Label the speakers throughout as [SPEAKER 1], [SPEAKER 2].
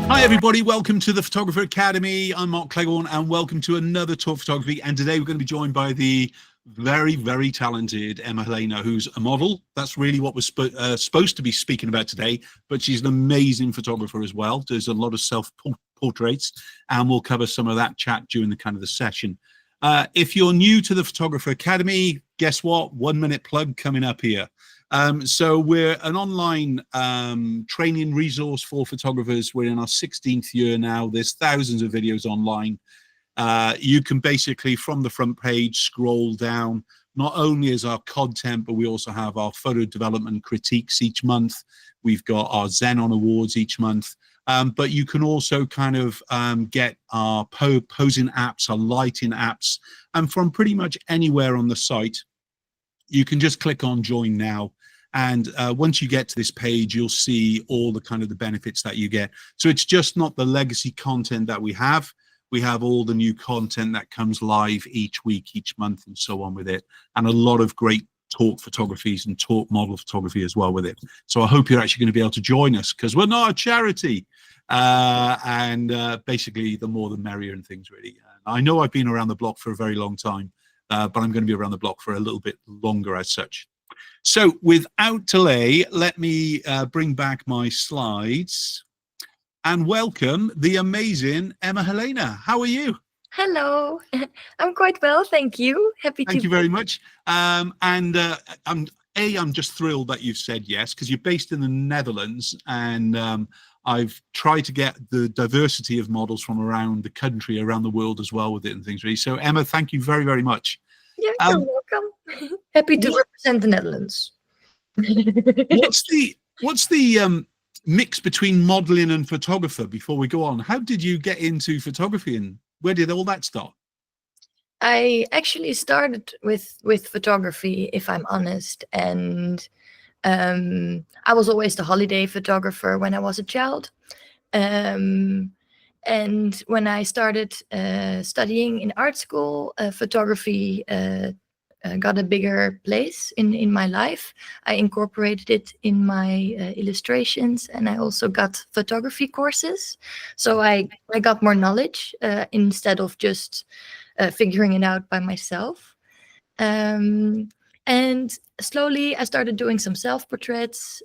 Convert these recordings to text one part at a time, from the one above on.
[SPEAKER 1] Hi everybody, welcome to the Photographer Academy. I'm Mark Cleghorn and welcome to another Talk Photography. And today we're going to be joined by the very talented Emma Helena, who's a model. That's really what we're supposed to be speaking about today, but she's an amazing photographer as well. Does a lot of self-portraits, and we'll cover some of that chat during the session. If you're new to the Photographer Academy, guess what? 1 minute plug coming up here. So we're an online training resource for photographers. We're in our 16th year now. There's thousands of videos online. You can basically, from the front page, scroll down. Not only is our content, but we also have our photo development critiques each month. We've got our Xenon Awards each month. But you can also kind of get our posing apps, our lighting apps, and from pretty much anywhere on the site. You can just click on join now. And once you get to this page, you'll see all the benefits that you get. So it's just not the legacy content that we have. We have all the new content that comes live each week, each month, and so on with it. And a lot of great talk photographies and talk model photography as well with it. So I hope you're actually going to be able to join us, because we're not a charity. Basically, the more the merrier and things, really. I know I've been around the block for a very long time, but I'm going to be around the block for a little bit longer as such. So without delay, let me bring back my slides and welcome the amazing Emma Helena. How are you?
[SPEAKER 2] Hello, I'm quite well, thank you.
[SPEAKER 1] Thank you very much. I'm just thrilled that you've said yes, because you're based in the Netherlands, and I've tried to get the diversity of models from around the country, around the world as well with it and things really. So Emma, thank you very much.
[SPEAKER 2] Yeah, you're welcome. Happy to represent the Netherlands.
[SPEAKER 1] What's the mix between modeling and photographer before we go on? How did you get into photography and where did all that start?
[SPEAKER 2] I actually started with photography, if I'm honest, and I was always the holiday photographer when I was a child. And when I started studying in art school, photography got a bigger place in my life. I incorporated it in my illustrations, and I also got photography courses. So I got more knowledge instead of just figuring it out by myself. And slowly I started doing some self-portraits,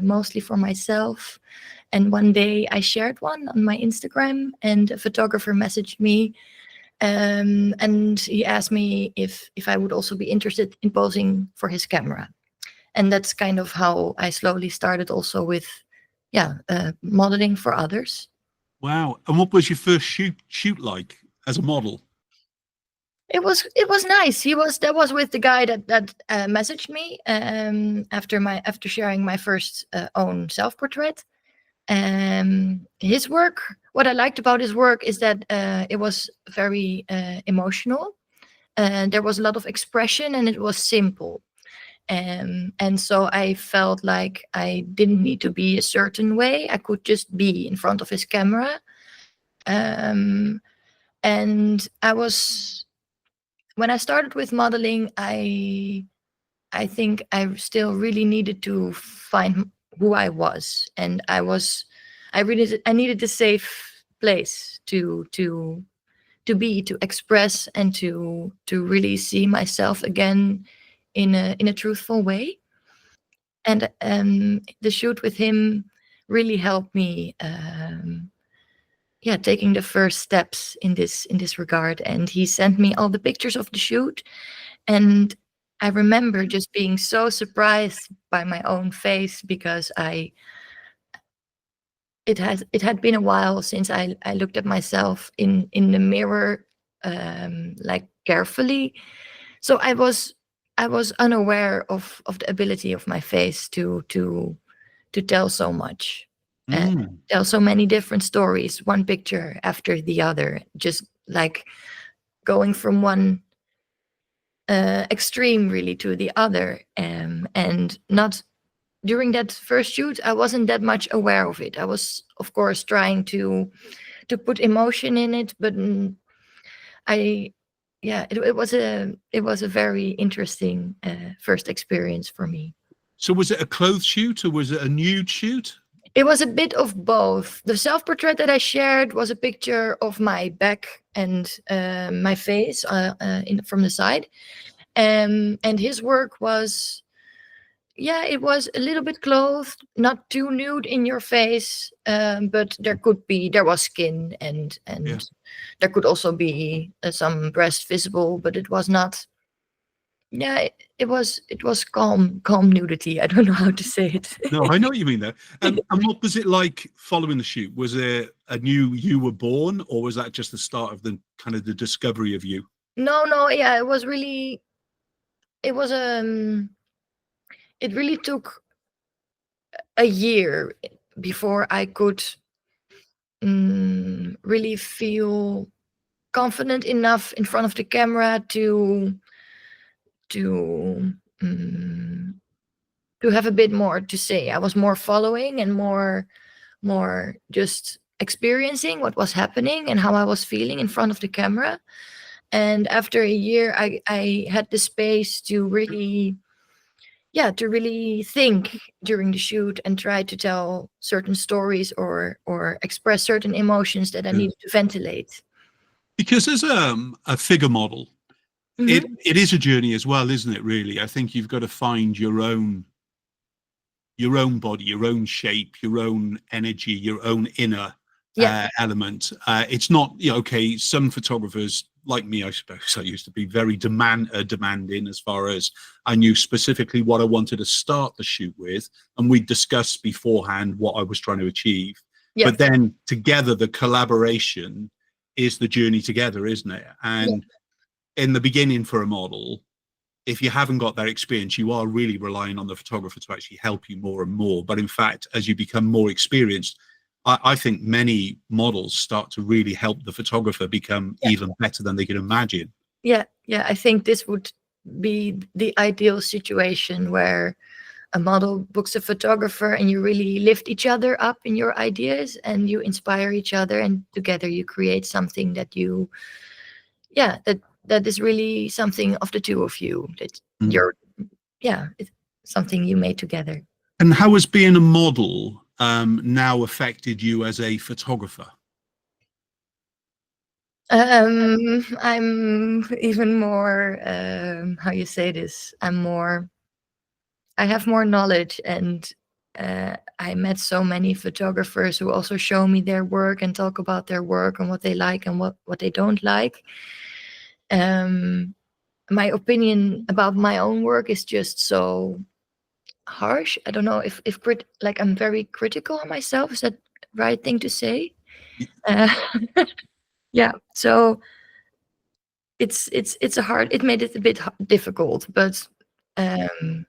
[SPEAKER 2] mostly for myself. And one day I shared one on my Instagram, and a photographer messaged me, and he asked me if I would also be interested in posing for his camera. And that's kind of how I slowly started also with, modeling for others.
[SPEAKER 1] Wow. And what was your first shoot like as a model?
[SPEAKER 2] It was nice. That was with the guy that messaged me after sharing my first own self-portrait. His work, what I liked about his work is that it was very emotional. There was a lot of expression, and it was simple. And so I felt like I didn't need to be a certain way. I could just be in front of his camera. And when I started with modeling, I think I still really needed to find who I was, and I needed a safe place to express and to really see myself again in a truthful way. And the shoot with him really helped me taking the first steps in this regard. And he sent me all the pictures of the shoot, and I remember just being so surprised by my own face, because it had been a while since I looked at myself in the mirror like carefully. So I was unaware of the ability of my face to tell so much. Tell so many different stories, one picture after the other, just like going from one extreme really to the other, and not during that first shoot I wasn't that much aware of it. I was of course trying to put emotion in it, but it was a very interesting first experience for me.
[SPEAKER 1] So was it a clothes shoot or was it a nude shoot?
[SPEAKER 2] It was a bit of both. The self-portrait that I shared was a picture of my back and my face from the side. And his work was, yeah, it was a little bit clothed, not too nude in your face, but there was skin, and
[SPEAKER 1] Yeah.
[SPEAKER 2] there could also be some breast visible, but it was not. Yeah, it was calm nudity. I don't know how to say it.
[SPEAKER 1] No, I know what you mean there. And what was it like following the shoot? Was there a new you were born, or was that just the start of the kind of the discovery of you?
[SPEAKER 2] No, yeah, it was really, it was it really took a year before I could really feel confident enough in front of the camera to um, to have a bit more to say. I was more following and more just experiencing what was happening and how I was feeling in front of the camera. And after a year, I had the space to really, yeah, to really think during the shoot and try to tell certain stories or express certain emotions that I
[SPEAKER 1] Yeah.
[SPEAKER 2] needed to ventilate.
[SPEAKER 1] Because as a figure model,
[SPEAKER 2] Mhm.
[SPEAKER 1] it is a journey as well, isn't it? Really, I think you've got to find your own body, your own shape, your own energy, your own inner
[SPEAKER 2] Yeah,
[SPEAKER 1] element. It's not, you know, okay, some photographers like me, I suppose I used to be very demanding as far as I knew specifically what I wanted to start the shoot with, and we discussed beforehand what I was trying to achieve.
[SPEAKER 2] yeah,
[SPEAKER 1] But then together, the collaboration is the journey together, isn't it?
[SPEAKER 2] yeah,
[SPEAKER 1] And in the beginning for a model, if you haven't got that experience, you are really relying on the photographer to actually help you more and more. But in fact, as you become more experienced, I think many models start to really help the photographer become
[SPEAKER 2] yeah,
[SPEAKER 1] even better than they can imagine.
[SPEAKER 2] yeah, yeah. I think this would be the ideal situation where a model books a photographer and you really lift each other up in your ideas and you inspire each other, and together you create something that you, yeah, that is really something of the two of you, that
[SPEAKER 1] Mm.
[SPEAKER 2] you're, yeah, it's something you made together.
[SPEAKER 1] And how has being a model now affected you as a photographer?
[SPEAKER 2] I'm even more, how you say this, I have more knowledge, and I met so many photographers who also show me their work and talk about their work and what they like and what they don't like. Um, my opinion about my own work is just so harsh. I don't know if like I'm very critical on myself. Is that right thing to say? Uh, yeah. So it's a hard. It made it a bit difficult, but um,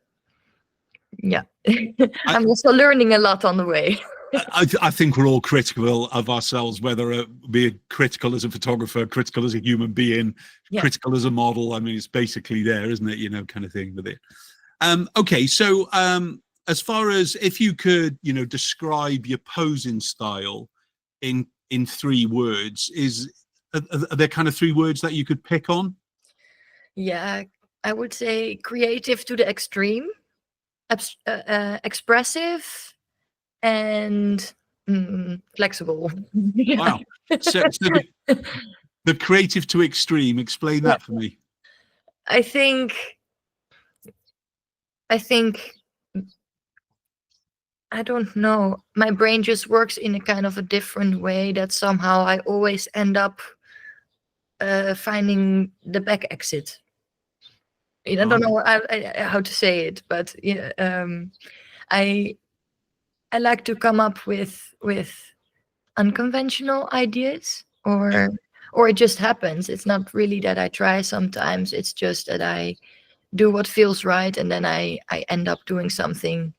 [SPEAKER 2] yeah,
[SPEAKER 1] I,
[SPEAKER 2] I'm also learning a lot on the way.
[SPEAKER 1] I think we're all critical of ourselves, whether we're critical as a photographer, critical as a human being,
[SPEAKER 2] Yeah.
[SPEAKER 1] critical as a model. I mean, it's basically there, isn't it? You know, kind of thing with it. Okay, so as far as if you could, you know, describe your posing style in 3 words, are there kind of 3 words that you could pick on?
[SPEAKER 2] Yeah, I would say creative to the extreme, expressive, and flexible. Yeah.
[SPEAKER 1] Wow. So the creative to extreme, explain
[SPEAKER 2] Yeah.
[SPEAKER 1] that for me.
[SPEAKER 2] I think I think I don't know. My brain just works in a kind of a different way that somehow I always end up finding the back exit. I don't
[SPEAKER 1] Right.
[SPEAKER 2] know how to say it, but yeah, I I like to come up with unconventional ideas, or it just happens. It's not really that I try sometimes. It's just that I do what feels right, and then I end up doing something.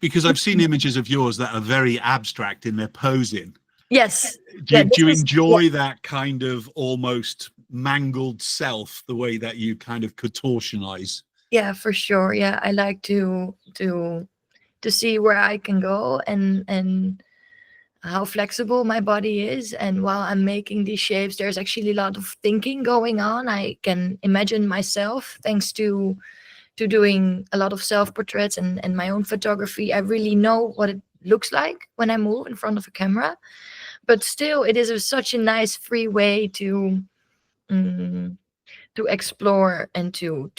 [SPEAKER 1] Because I've seen images of yours that are very abstract in their posing.
[SPEAKER 2] Yes.
[SPEAKER 1] Do
[SPEAKER 2] Yeah,
[SPEAKER 1] you,
[SPEAKER 2] this
[SPEAKER 1] do you
[SPEAKER 2] is, yeah,
[SPEAKER 1] enjoy that kind of almost mangled self, the way that you kind of contortionize?
[SPEAKER 2] yeah, for sure. Yeah, I like to see where I can go, and how flexible my body is. And while I'm making these shapes, there's actually a lot of thinking going on. I can imagine myself, thanks to doing a lot of self portraits and my own photography. I really know looks like when I move in front of a camera. But still, it is such a nice free way to explore and to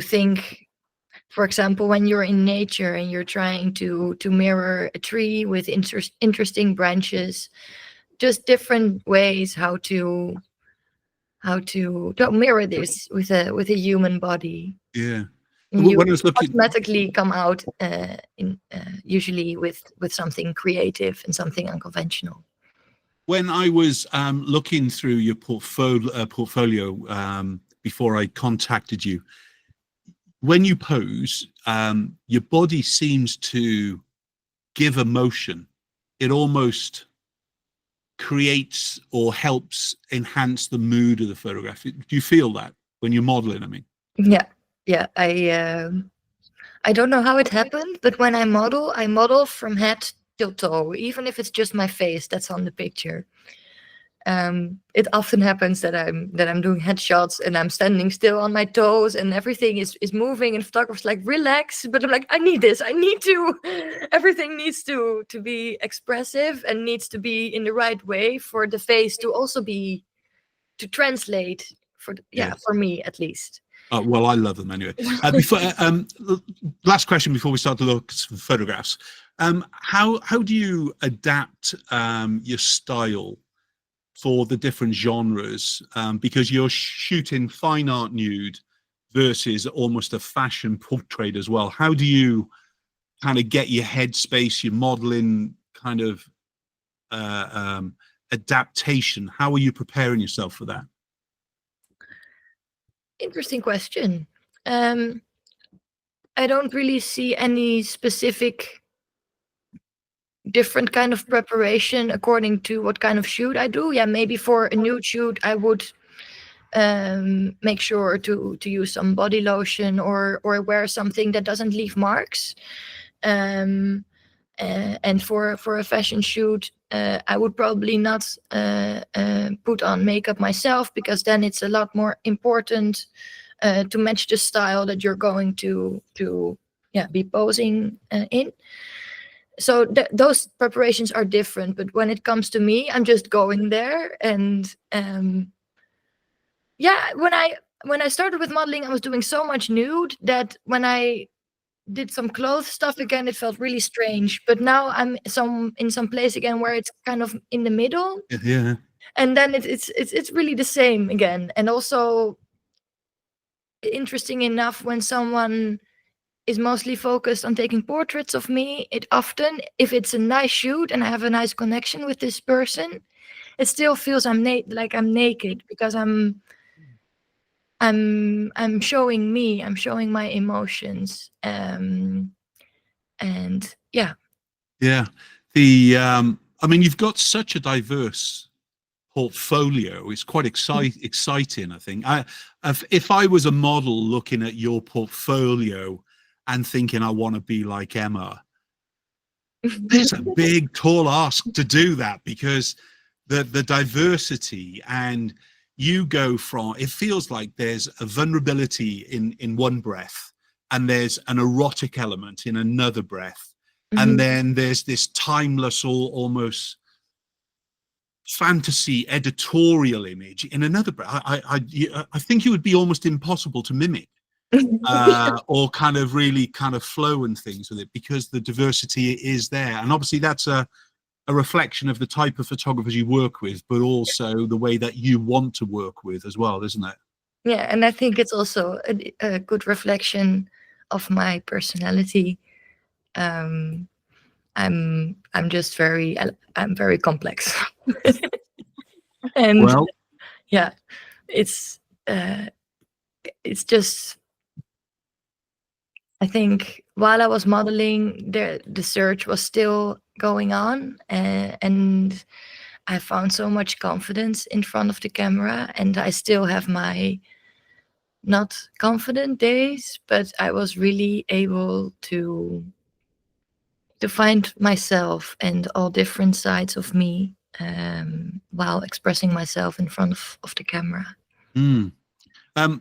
[SPEAKER 2] think. For example, when you're in nature and you're trying to mirror a tree with interesting branches, just different ways how to mirror this with a human body.
[SPEAKER 1] Yeah.
[SPEAKER 2] And you
[SPEAKER 1] When I was looking,
[SPEAKER 2] automatically come out usually with something creative and something unconventional.
[SPEAKER 1] when I was looking through your portfolio before I contacted you, when you pose, your body seems to give emotion. It almost creates or helps enhance the mood of the photograph. Do you feel that when you're modeling? I mean,
[SPEAKER 2] Yeah. I don't know how it happened, but when I model from head till toe, even if it's just my face that's on the picture. It often happens that I'm doing headshots and I'm standing still on my toes and everything is moving, and photographers like, relax, but I'm like, I need this, I need to everything needs to be expressive and needs to be in the right way for the face to also be to translate for
[SPEAKER 1] Yes.
[SPEAKER 2] for me at least.
[SPEAKER 1] Well, I love them anyway. Before last question before we start to look at some photographs, how do you adapt your style for the different genres, because you're shooting fine art nude versus almost a fashion portrait as well? How do you kind of get your headspace, your modeling kind of adaptation? How are you preparing yourself for that?
[SPEAKER 2] Interesting question. I don't really see any specific different kind of preparation according to what kind of shoot I do. Yeah, maybe for a nude shoot I would make sure to use some body lotion or wear something that doesn't leave marks. And for a fashion shoot, I would probably not put on makeup myself, because then it's a lot more important to match the style that you're going to be posing in. So those preparations are different, but when it comes to me, I'm just going there. And when I started with modeling, I was doing so much nude that when I did some clothes stuff again, it felt really strange. But now I'm in some place again where it's kind of in the middle.
[SPEAKER 1] Yeah.
[SPEAKER 2] And then it's really the same again. And also, interesting enough, when someone is mostly focused on taking portraits of me, it often, if it's a nice shoot and I have a nice connection with this person, it still feels like I'm naked, because I'm showing me, I'm showing my emotions. And yeah.
[SPEAKER 1] I mean, you've got such a diverse portfolio. It's quite exciting, I think. If I was a model looking at your portfolio and thinking I want to be like Emma, it's a big, tall ask to do that, because the diversity, and you go from, it feels like there's a vulnerability in one breath, and there's an erotic element in another breath, and then there's this timeless, almost fantasy editorial image in another breath. I think it would be almost impossible to mimic. Or kind of really kind of flow and things with it, because the diversity is there. And obviously that's a reflection of the type of photographers you work with, but also the way that you want to work with as well, isn't it?
[SPEAKER 2] Yeah, and I think it's also a good reflection of my personality. I'm just I'm very complex. And
[SPEAKER 1] well,
[SPEAKER 2] yeah, it's just, I think while I was modeling, the search was still going on, and I found so much confidence in front of the camera, and I still have my not confident days, but I was really able to find myself and all different sides of me while expressing myself in front of the camera.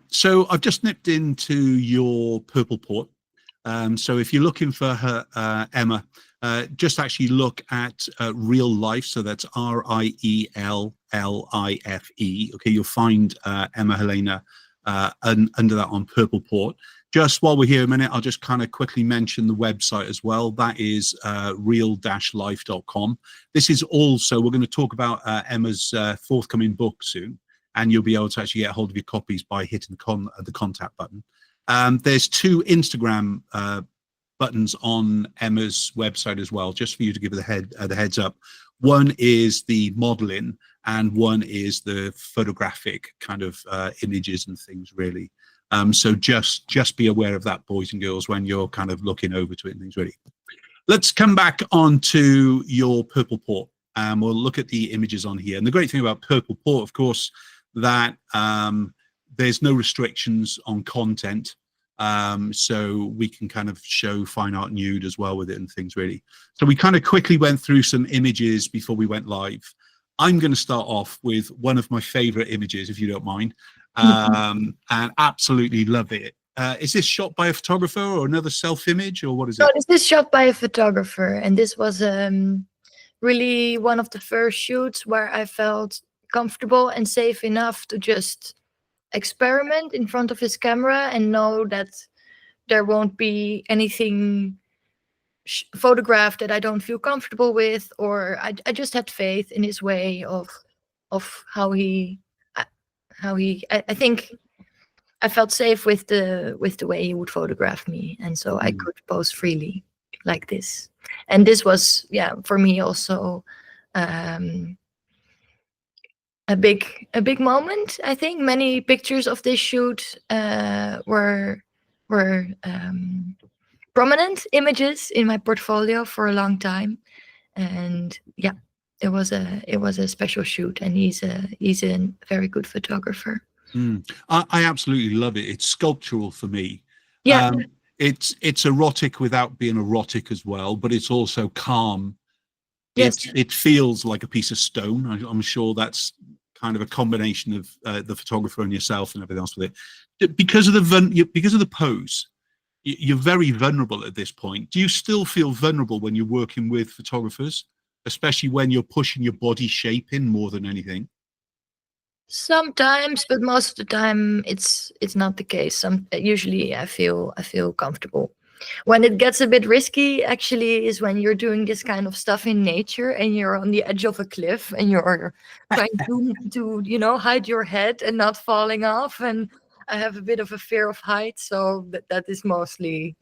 [SPEAKER 1] So I've just nipped into your purple port. So if you're looking for her, Emma, just actually look at Real Life. So that's RIELLIFE. Okay, you'll find Emma Helena under that on Purple Port. Just while we're here a minute, I'll just kind of quickly mention the website as well. That is real-life.com. This is also, we're going to talk about Emma's forthcoming book soon, and you'll be able to actually get hold of your copies by hitting the contact button. There's 2 Instagram buttons on Emma's website as well, just for you to give the heads up. One is the modeling, and one is the photographic kind of images and things, really. So just be aware of that, boys and girls, when you're kind of looking over to it and things, really. Let's come back onto your Purple Port, and we'll look at the images on here. And the great thing about Purple Port, of course, that there's no restrictions on content. So we can kind of show fine art nude as well with it and things, really. So we kind of quickly went through some images before we went live. I'm going to start off with one of my favorite images, if you don't mind, and absolutely love it. Is this shot by a photographer or another self-image, or what is it?
[SPEAKER 2] No, this is shot by a photographer, and this was really one of the first shoots where I felt comfortable and safe enough to just experiment in front of his camera and know that there won't be anything photographed that I don't feel comfortable with, or I just had faith in his way of how he I think I felt safe with the way he would photograph me, and so I could pose freely like this. And this was, yeah, for me also a big moment. I think many pictures of this shoot were prominent images in my portfolio for a long time, and yeah, it was a special shoot, and he's a very good photographer.
[SPEAKER 1] I absolutely love it. It's sculptural for me.
[SPEAKER 2] Yeah,
[SPEAKER 1] it's erotic without being erotic as well, but it's also calm.
[SPEAKER 2] yes.
[SPEAKER 1] It feels like a piece of stone. I'm sure that's kind of a combination of the photographer and yourself and everything else with it. Because of the pose, you're very vulnerable at this point. Do you still feel vulnerable when you're working with photographers, especially when you're pushing your body shape in more than anything?
[SPEAKER 2] Sometimes, but most of the time it's not the case. Usually I feel comfortable. When it gets a bit risky, actually, is when you're doing this kind of stuff in nature and you're on the edge of a cliff and you're trying to hide your head and not falling off. And I have a bit of a fear of heights, so that is mostly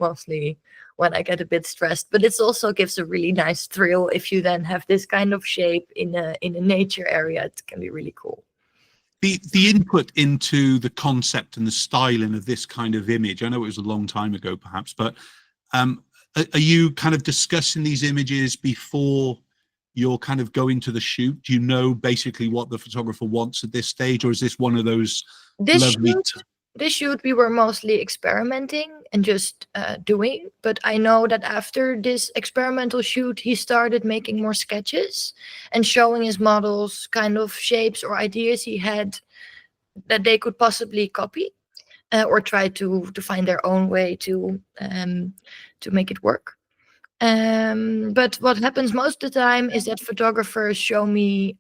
[SPEAKER 2] when I get a bit stressed. But it also gives a really nice thrill if you then have this kind of shape in a nature area. It can be really cool.
[SPEAKER 1] The input into the concept and the styling of this kind of image, I know it was a long time ago perhaps, but are you kind of discussing these images before you're kind of going to the shoot? Do you know basically what the photographer wants at this stage, or is this one of those
[SPEAKER 2] This shoot we were mostly experimenting and just doing, but I know that after this experimental shoot he started making more sketches and showing his models kind of shapes or ideas he had that they could possibly copy or try to find their own way to make it work. But what happens most of the time is that photographers show me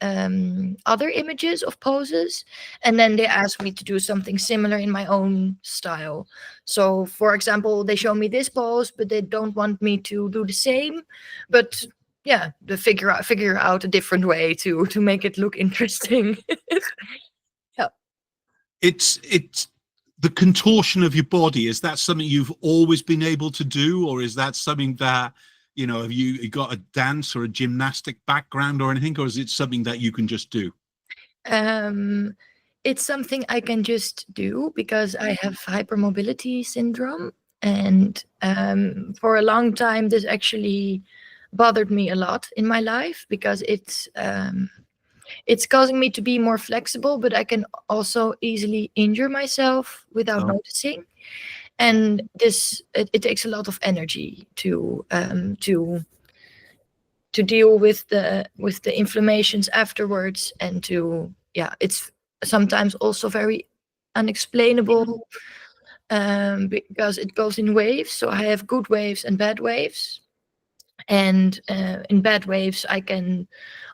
[SPEAKER 2] other images of poses, and then they ask me to do something similar in my own style. So, for example, they show me this pose, but they don't want me to do the same. But yeah, to figure out a different way to make it look interesting. Yeah.
[SPEAKER 1] It's the contortion of your body. Is that something you've always been able to do, or is that something that, you know, have you got a dance or a gymnastic background or anything, or is it something that you can just do?
[SPEAKER 2] It's something I can just do because I have hypermobility syndrome, and for a long time this actually bothered me a lot in my life because it's causing me to be more flexible, but I can also easily injure myself without noticing. And it takes a lot of energy to deal with the inflammations afterwards, and it's sometimes also very unexplainable because it goes in waves. So I have good waves and bad waves. And in bad waves, I can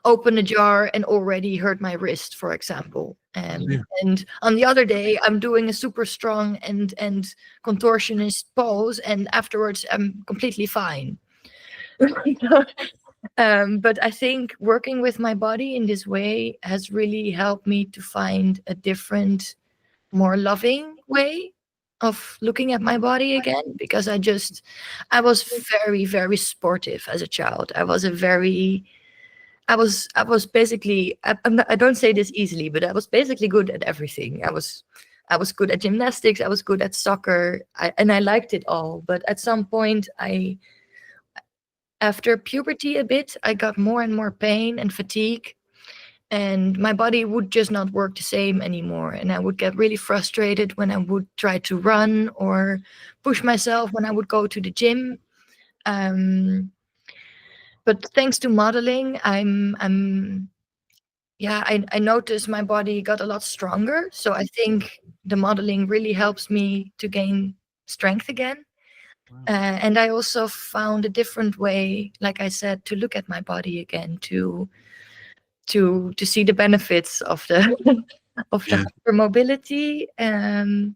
[SPEAKER 2] open a jar and already hurt my wrist, for example.
[SPEAKER 1] Yeah.
[SPEAKER 2] And on the other day, I'm doing a super strong and contortionist pose, and afterwards, I'm completely fine. But I think working with my body in this way has really helped me to find a different, more loving way of looking at my body again, because I was very, very sportive as a child. I was basically, I don't say this easily, but I was basically good at everything. I was good at gymnastics, I was good at soccer, and I liked it all. But at some point, after puberty a bit, I got more and more pain and fatigue, and my body would just not work the same anymore. And I would get really frustrated when I would try to run or push myself when I would go to the gym. But thanks to modeling, I noticed my body got a lot stronger. So I think the modeling really helps me to gain strength again.
[SPEAKER 1] Wow.
[SPEAKER 2] And I also found a different way, like I said, to look at my body again, to see the benefits of the of the
[SPEAKER 1] Yeah.
[SPEAKER 2] hypermobility. And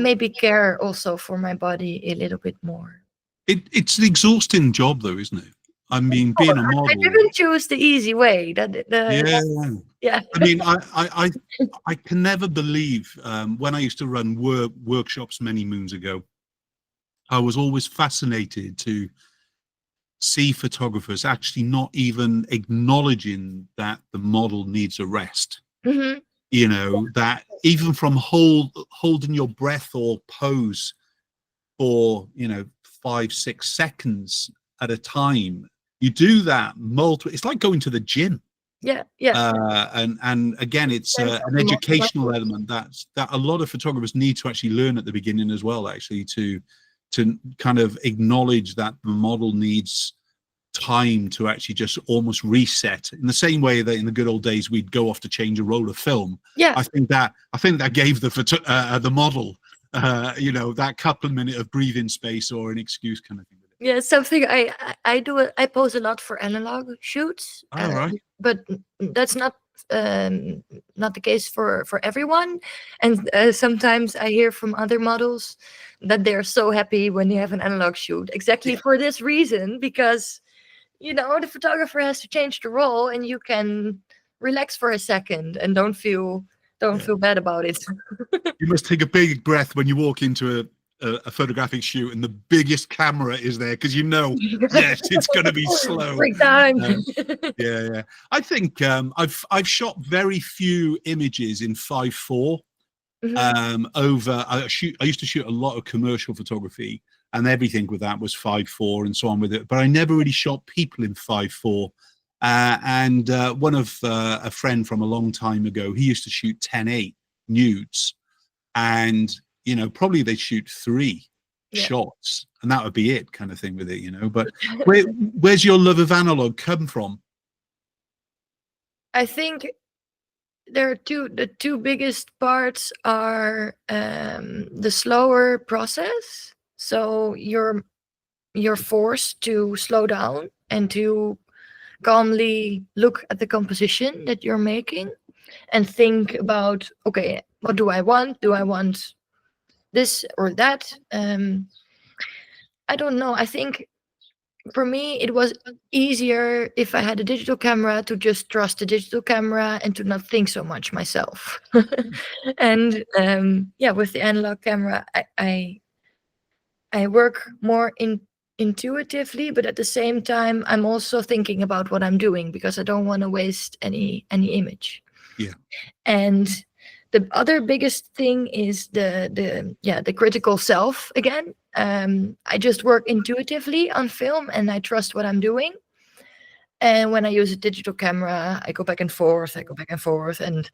[SPEAKER 2] maybe care also for my body a little bit more.
[SPEAKER 1] It's an exhausting job, though, isn't it? I mean, being a
[SPEAKER 2] I
[SPEAKER 1] model.
[SPEAKER 2] didn't choose the easy way.
[SPEAKER 1] Yeah. I mean, I can never believe when I used to run workshops many moons ago, I was always fascinated to see photographers actually not even acknowledging that the model needs a rest.
[SPEAKER 2] Mhm.
[SPEAKER 1] You know, that even from holding your breath or pose for, 5-6 seconds at a time, you do that multiple. It's like going to the gym.
[SPEAKER 2] Yeah.
[SPEAKER 1] And again, it's
[SPEAKER 2] Thanks
[SPEAKER 1] an
[SPEAKER 2] for
[SPEAKER 1] educational
[SPEAKER 2] multiple.
[SPEAKER 1] element that a lot of photographers need to actually learn at the beginning as well, actually, to kind of acknowledge that the model needs time to actually just almost reset, in the same way that in the good old days we'd go off to change a roll of film.
[SPEAKER 2] Yeah.
[SPEAKER 1] I think that gave the model that couple of minutes of breathing space or an excuse kind of thing.
[SPEAKER 2] Yeah, something I do. I pose a lot for analog shoots,
[SPEAKER 1] All right.
[SPEAKER 2] but that's not the case for everyone. And sometimes I hear from other models that they're so happy when you have an analog shoot, exactly for this reason, because the photographer has to change the role, and you can relax for a second and don't feel bad about it.
[SPEAKER 1] You must take a big breath when you walk into a photographic shoot and the biggest camera is there, because yes, it's going to be slow.
[SPEAKER 2] Break time.
[SPEAKER 1] Yeah. I think I've shot very few images in 5:4. I used to shoot a lot of commercial photography, and everything with that was 5:4 and so on with it. But I never really shot people in 5:4. And one of a friend from a long time ago, he used to shoot 10:8 nudes, and probably they shoot 3 shots, and that would be it, kind of thing with it. But where's your love of analog come from?
[SPEAKER 2] I think the two biggest parts are the slower process. So you're forced to slow down and to calmly look at the composition that you're making and think about, okay, what do I want? Do I want this or that? I don't know. I think for me, it was easier if I had a digital camera to just trust the digital camera and to not think so much myself. And with the analog camera, I work more intuitively, but at the same time, I'm also thinking about what I'm doing, because I don't want to waste any image.
[SPEAKER 1] Yeah.
[SPEAKER 2] And the other biggest thing is the critical self again. I just work intuitively on film, and I trust what I'm doing. And when I use a digital camera, I go back and forth, and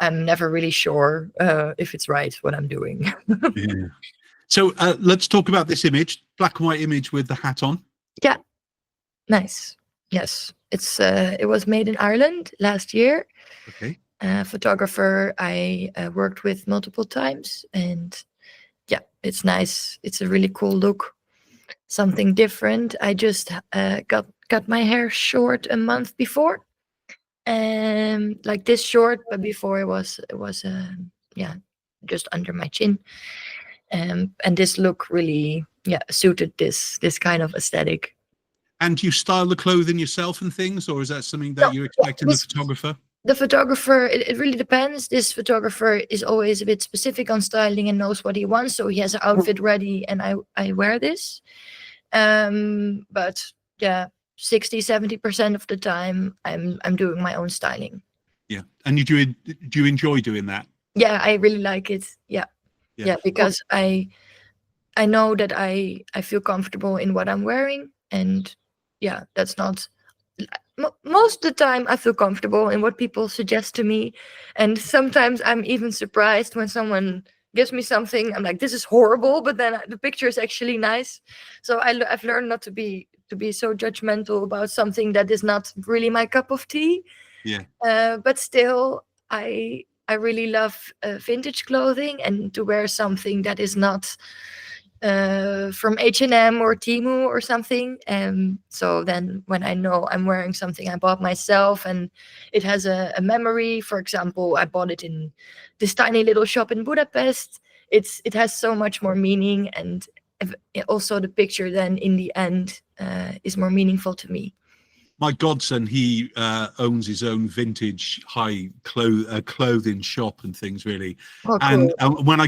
[SPEAKER 2] I'm never really sure if it's right what I'm doing.
[SPEAKER 1] Yeah. So let's talk about this image, black and white image with the hat on.
[SPEAKER 2] Yeah, nice. Yes, it was made in Ireland last year.
[SPEAKER 1] Okay.
[SPEAKER 2] Photographer I worked with multiple times, and it's nice. It's a really cool look, something different. I just got my hair short a month before, like this short, but before it was yeah, just under my chin. And this look really suited this kind of aesthetic.
[SPEAKER 1] And do you style the clothing yourself and things, or is that something
[SPEAKER 2] No,
[SPEAKER 1] that you expect in the photographer?
[SPEAKER 2] The photographer, it really depends. This photographer is always a bit specific on styling and knows what he wants, so he has an outfit ready, and I wear this. But yeah, 60-70% of the time I'm doing my own styling.
[SPEAKER 1] Yeah. And do you enjoy doing that?
[SPEAKER 2] Yeah, I really like it. Yeah, because I know that I feel comfortable in what I'm wearing, and yeah, that's not most of the time I feel comfortable in what people suggest to me, and sometimes I'm even surprised when someone gives me something. I'm like, this is horrible, but then the picture is actually nice. So I've learned not to be so judgmental about something that is not really my cup of tea.
[SPEAKER 1] Yeah.
[SPEAKER 2] But still, I really love vintage clothing, and to wear something that is not from H&M or Temu or something. So then when I know I'm wearing something I bought myself and it has a memory, for example, I bought it in this tiny little shop in Budapest, it has so much more meaning, and also the picture then in the end is more meaningful to me.
[SPEAKER 1] My godson, he owns his own vintage high clothing shop and things, really.
[SPEAKER 2] Oh,
[SPEAKER 1] and
[SPEAKER 2] cool.
[SPEAKER 1] when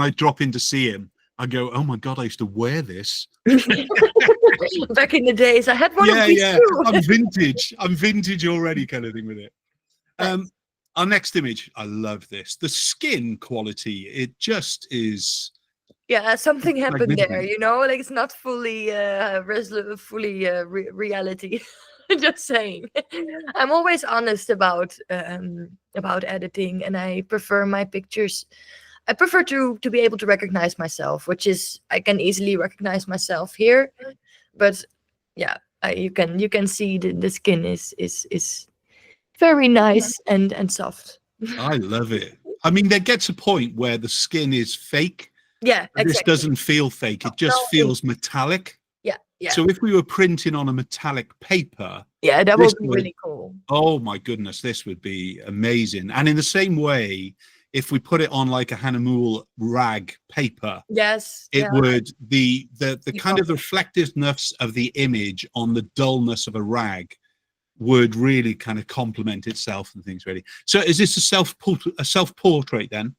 [SPEAKER 1] I drop in to see him, I go, oh my God, I used to wear this.
[SPEAKER 2] Back in the days, I had one of these too.
[SPEAKER 1] I'm vintage already, kind of thing with it.
[SPEAKER 2] Nice.
[SPEAKER 1] Our next image, I love this. The skin quality, it just is.
[SPEAKER 2] Yeah, something happened there,
[SPEAKER 1] magnificent.
[SPEAKER 2] you know, like it's not fully reality. Just saying. I'm always honest about editing, and I prefer my pictures. I prefer to be able to recognize myself, which is I can easily recognize myself here, but yeah, you can see the skin is very nice and soft.
[SPEAKER 1] I love it. I mean, there gets a point where the skin is fake.
[SPEAKER 2] Yeah, exactly.
[SPEAKER 1] This doesn't feel fake. It just feels metallic.
[SPEAKER 2] Yeah.
[SPEAKER 1] So if we were printing on a metallic paper,
[SPEAKER 2] yeah, that would be really cool.
[SPEAKER 1] Oh my goodness, this would be amazing. And in the same way, if we put it on like a Hahnemuhl rag paper,
[SPEAKER 2] yes,
[SPEAKER 1] it would the kind of reflectiveness of the image on the dullness of a rag would really kind of complement itself and things really. So is this a self-portrait then?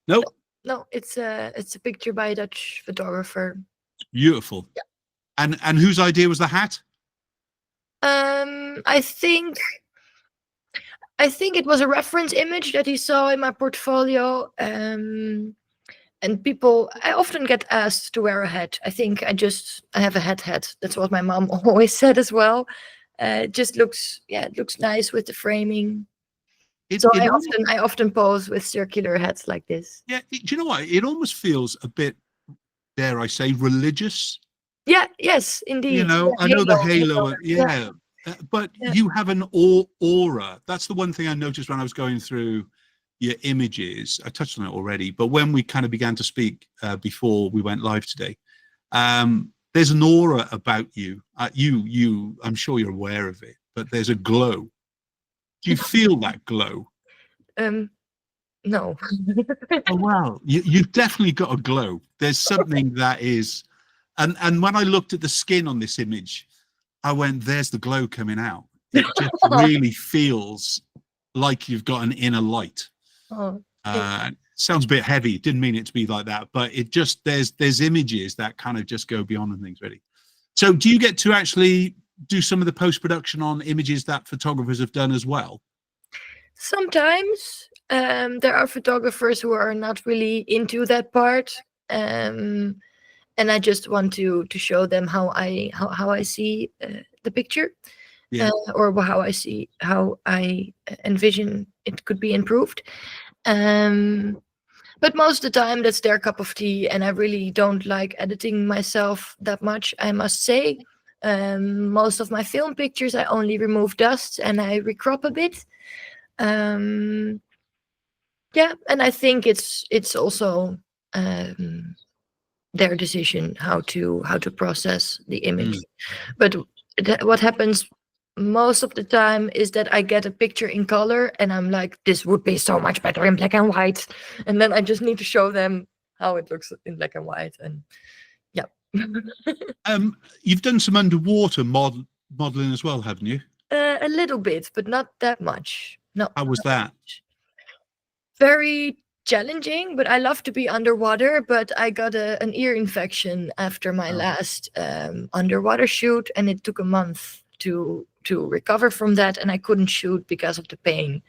[SPEAKER 2] No, it's a picture by a Dutch photographer.
[SPEAKER 1] Beautiful.
[SPEAKER 2] Yeah.
[SPEAKER 1] And whose idea was the hat?
[SPEAKER 2] I think it was a reference image that he saw in my portfolio. And I often get asked to wear a hat. I think I have a hat. That's what my mom always said as well. It just looks nice with the framing. I often pose with circular hats like this.
[SPEAKER 1] Yeah, do you know what? It almost feels a bit, dare I say, religious.
[SPEAKER 2] Yeah, yes, indeed.
[SPEAKER 1] You know, I know the halo, but you have an aura. That's the one thing I noticed when I was going through your images. I touched on it already, but when we kind of began to speak before we went live today, there's an aura about you. I'm sure you're aware of it, but there's a glow. Do you feel that glow?
[SPEAKER 2] No.
[SPEAKER 1] Oh, wow. You've definitely got a glow. There's something that is, and when I looked at the skin on this image, I went, there's the glow coming out. It just really feels like you've got an inner light. Sounds a bit heavy. Didn't mean it to be like that, but it just, there's images that kind of just go beyond and things really. So do you get to actually do some of the post-production on images that photographers have done as well?
[SPEAKER 2] Sometimes there are photographers who are not really into that part, and I just want to show them how I see the picture, or how I envision it could be improved. But most of the time that's their cup of tea, and I really don't like editing myself that much, I must say. Most of my film pictures I only remove dust and I recrop a bit. And I think it's also their decision how to process the image.
[SPEAKER 1] Mm.
[SPEAKER 2] But what happens most of the time is that I get a picture in color and I'm like, this would be so much better in black and white, and then I just need to show them how it looks in black and white. And yeah.
[SPEAKER 1] You've done some underwater modeling as well, haven't you?
[SPEAKER 2] A little bit, but not that much. No.
[SPEAKER 1] How was that?
[SPEAKER 2] Very challenging, but I love to be underwater. But I got an ear infection after my last underwater shoot, and it took a month to recover from that, and I couldn't shoot because of the pain.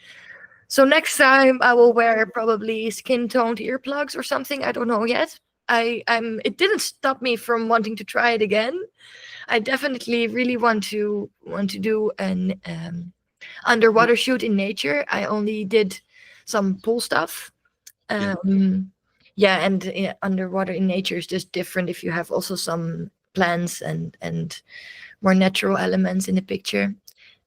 [SPEAKER 2] So next time I will wear probably skin-toned earplugs or something. I don't know yet. It didn't stop me from wanting to try it again. I definitely really want to do an underwater shoot in nature. I only did some pool stuff. Yeah, and underwater in nature is just different if you have also some plants and more natural elements in the picture.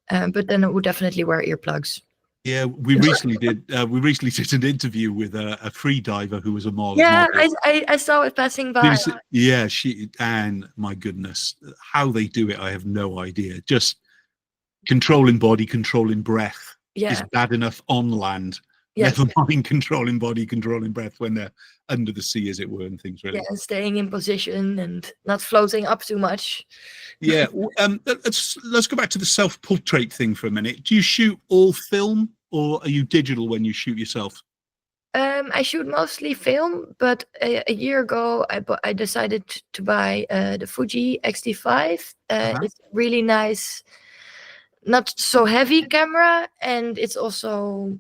[SPEAKER 2] But then I would definitely wear earplugs.
[SPEAKER 1] Yeah, we recently did an interview with a free diver who was a model.
[SPEAKER 2] Yeah, I saw it passing by.
[SPEAKER 1] Yeah, and my goodness, how they do it, I have no idea. Just controlling body, controlling breath is bad enough on land. Yes. Never mind controlling body, controlling breath when they're under the sea, as it were, and things really.
[SPEAKER 2] Yeah, and staying in position and not floating up too much.
[SPEAKER 1] Yeah. Let's go back to the self-portrait thing for a minute. Do you shoot all film, or are you digital when you shoot yourself?
[SPEAKER 2] I shoot mostly film, but a year ago I decided to buy the Fuji X-T5. It's really nice, not so heavy camera, and it's also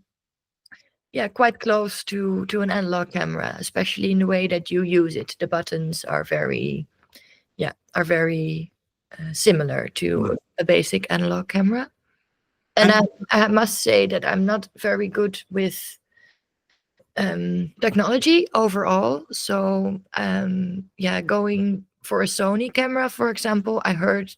[SPEAKER 2] quite close to an analog camera, especially in the way that you use it. The buttons are very similar to a basic analog camera. And I must say that I'm not very good with technology overall. So going for a Sony camera, for example, I heard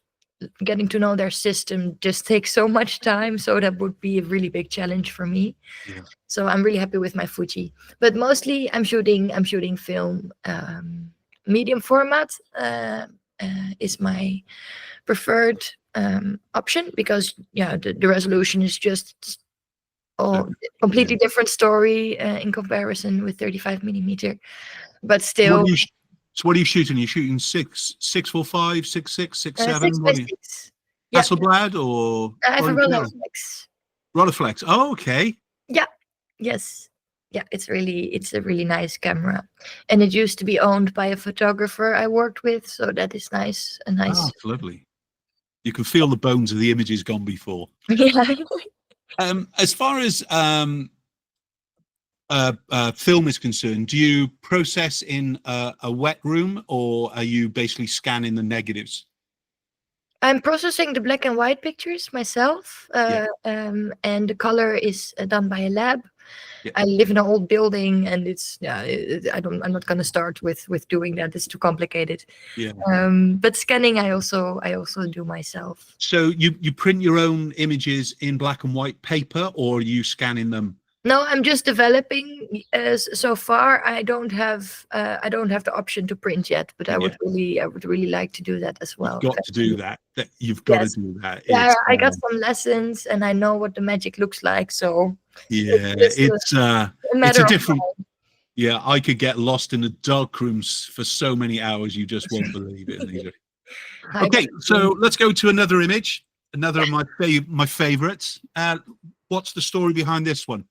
[SPEAKER 2] getting to know their system just takes so much time. So that would be a really big challenge for me. Yeah. So I'm really happy with my Fuji. But mostly I'm shooting film. Medium format is my preferred option because the resolution is just completely different story in comparison with 35mm. But still.
[SPEAKER 1] So what are you shooting? Are you shooting 6.45, 6.6, 6.7?
[SPEAKER 2] 6x6.
[SPEAKER 1] Hasselblad or?
[SPEAKER 2] I have a Rolleiflex.
[SPEAKER 1] Rolleiflex. Oh, okay.
[SPEAKER 2] Yeah. Yes. Yeah, it's a really nice camera, and it used to be owned by a photographer I worked with, so that is nice.
[SPEAKER 1] It's lovely. You can feel the bones of the images gone before.
[SPEAKER 2] Yeah.
[SPEAKER 1] As far as film is concerned, do you process in a wet room, or are you basically scanning the negatives?
[SPEAKER 2] I'm processing the black and white pictures myself, and the color is done by a lab. Yeah. I live in an old building, and I'm not going to start with doing that. It's too complicated. Yeah. But scanning, I also do myself.
[SPEAKER 1] So you print your own images in black and white paper, or are you scanning them?
[SPEAKER 2] No, I'm just developing. So far, I don't have the option to print yet, but I would really like to do that as well.
[SPEAKER 1] You've got to do that. You've got to do that.
[SPEAKER 2] Yeah, I got some lessons, and I know what the magic looks like. So
[SPEAKER 1] yeah, it's a different. Yeah, I could get lost in the darkrooms for so many hours. You just won't believe it. Either. Okay, so let's go to another image. Another of my favorites. What's the story behind this one?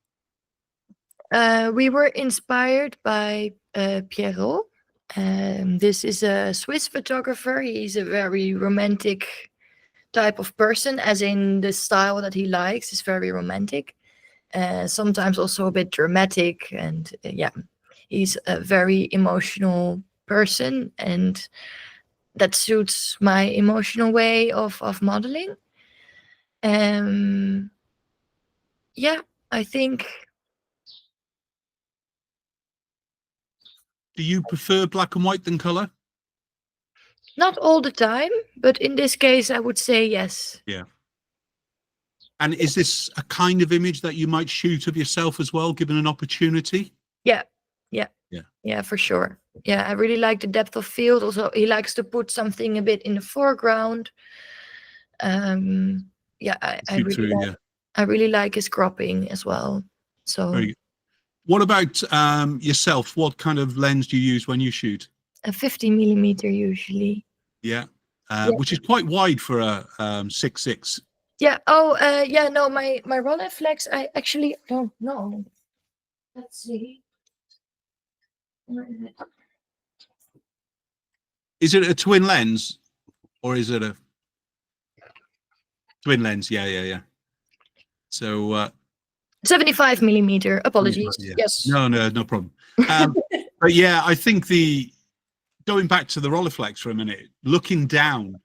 [SPEAKER 2] We were inspired by Pierrot. This is a Swiss photographer. He's a very romantic type of person, as in the style that he likes is very romantic. Sometimes also a bit dramatic, and he's a very emotional person, and that suits my emotional way of modeling. I think.
[SPEAKER 1] Do you prefer black and white than color?
[SPEAKER 2] Not all the time, but in this case, I would say yes.
[SPEAKER 1] Yeah. And is this a kind of image that you might shoot of yourself as well, given an opportunity?
[SPEAKER 2] Yeah, for sure. Yeah, I really like the depth of field. Also, he likes to put something a bit in the foreground. Yeah,
[SPEAKER 1] Yeah.
[SPEAKER 2] I really like his cropping as well. So
[SPEAKER 1] Very good. What about yourself? What kind of lens do you use when you shoot?
[SPEAKER 2] a 50mm usually.
[SPEAKER 1] Yeah,
[SPEAKER 2] Yeah.
[SPEAKER 1] which is quite wide for a 6.6.
[SPEAKER 2] Yeah. Oh, yeah. No, my Rolleiflex. I actually don't know. Let's see. Where is it?
[SPEAKER 1] Is it a twin lens, or is it a twin lens? Yeah. So
[SPEAKER 2] 75mm. Apologies.
[SPEAKER 1] yeah.
[SPEAKER 2] Yes.
[SPEAKER 1] No problem. But yeah, I think going back to the Rolleiflex for a minute, looking down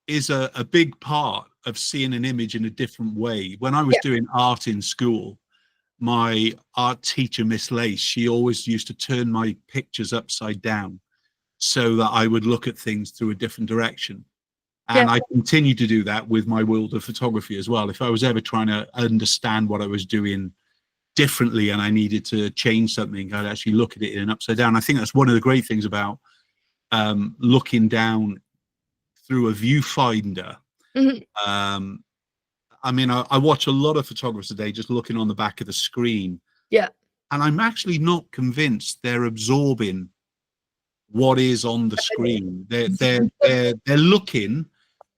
[SPEAKER 1] is a big part of seeing an image in a different way. When I was doing art in school, my art teacher, Miss Lace, she always used to turn my pictures upside down so that I would look at things through a different direction. And I continue to do that with my world of photography as well. If I was ever trying to understand what I was doing differently and I needed to change something, I'd actually look at it in an upside down. I think that's one of the great things about looking down through a viewfinder.
[SPEAKER 2] Mm-hmm.
[SPEAKER 1] I mean, I watch a lot of photographers today just looking on the back of the screen.
[SPEAKER 2] Yeah.
[SPEAKER 1] And I'm actually not convinced they're absorbing what is on the screen. They're looking,